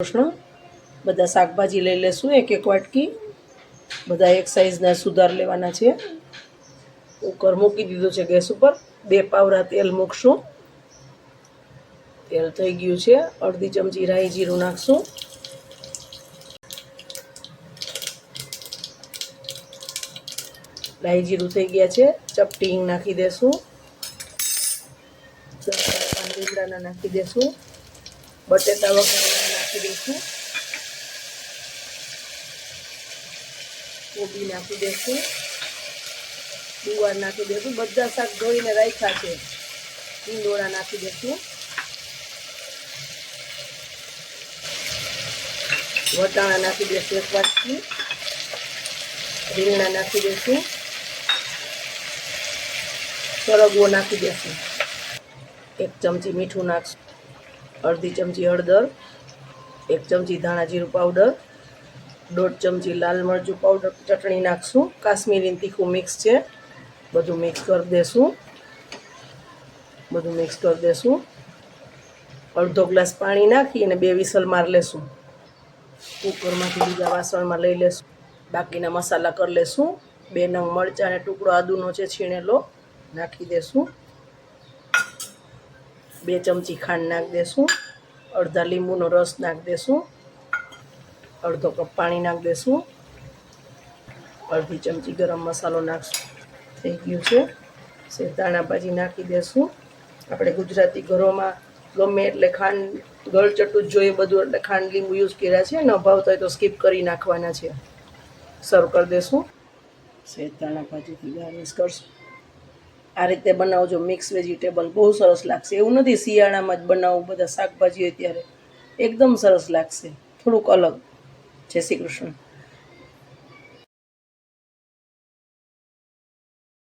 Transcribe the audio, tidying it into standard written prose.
કૃષ્ણ બધા શાકભાજી લઈ લેશું એક એક વાટકી બધા એક સાઈઝના સુધાર લેવાના છે। કુકર મૂકી દીધું છે ગેસ ઉપર। 2 પાવડા તેલ મૂકશું। તેલ થઈ ગયું છે। અડધી ચમચી રાઈ જીરું નાખશું। રાઈ જીરું થઈ ગયા છે। ચપટી હિંગ નાખી દેશું। 10 લીમડાના નાખી દેશું। બટેટા વઘારેલા નાખી દઈશું। કોબી નાખી દઈશું। ગુવાર નાખી દઈશું। બધા શાક ધોઈને રાખ્યા છે। ઈંડોળા નાખી દઈશું। વટાણા નાખી દઈશું 1 વાટકી। રીંગણા નાખી દઈશું। સરગવો નાખી દઈશું। 1 ચમચી મીઠું નાખશું। અડધી ચમચી હળદર, 1 ચમચી ધાણા જીરું પાવડર, 1.5 ચમચી લાલ મરચું પાવડર ચટણી નાખશું। કાશ્મીરી તીખું મિક્સ છે। બધું મિક્સ કરી દેશું। અડધો ગ્લાસ પાણી નાખી અને 2 વિસલ માર લેશું। કુકરમાંથી બીજા વાસણમાં લઈ લેશું। બાકીના મસાલા કરી લેશું। 2 નંગ મરચાં અને ટુકડો આદુનો છે છીણેલો નાખી દેશું। 2 ચમચી ખાંડ નાખી દેશું। અડધા લીંબુનો રસ નાખી દેશું। અડધો કપ પાણી નાખી દેશું। અડધી ચમચી ગરમ મસાલો નાખશું। થઈ ગયું છે। શેતાણા ભાજી નાખી દેશું। આપણે ગુજરાતી ઘરોમાં ગમે એટલે ખાંડ ગળચટું જ જોઈએ બધું, એટલે ખાંડ લીંબુ યુઝ કર્યા છે। ન ભાવતા હોય તો સ્કીપ કરી નાખવાના છે। સર્વ કરી દેશું। શેતાણા ભાજીથી ગાર્નિશ કરશું। આ રીતે બનાવજો મિક્સ વેજીટેબલ, બહુ સરસ લાગશે। એવું નથી શિયાળામાં જ બનાવવું બધા શાકભાજી હોય ત્યારે, એકદમ સરસ લાગશે, થોડુંક અલગ। જય શ્રી કૃષ્ણ।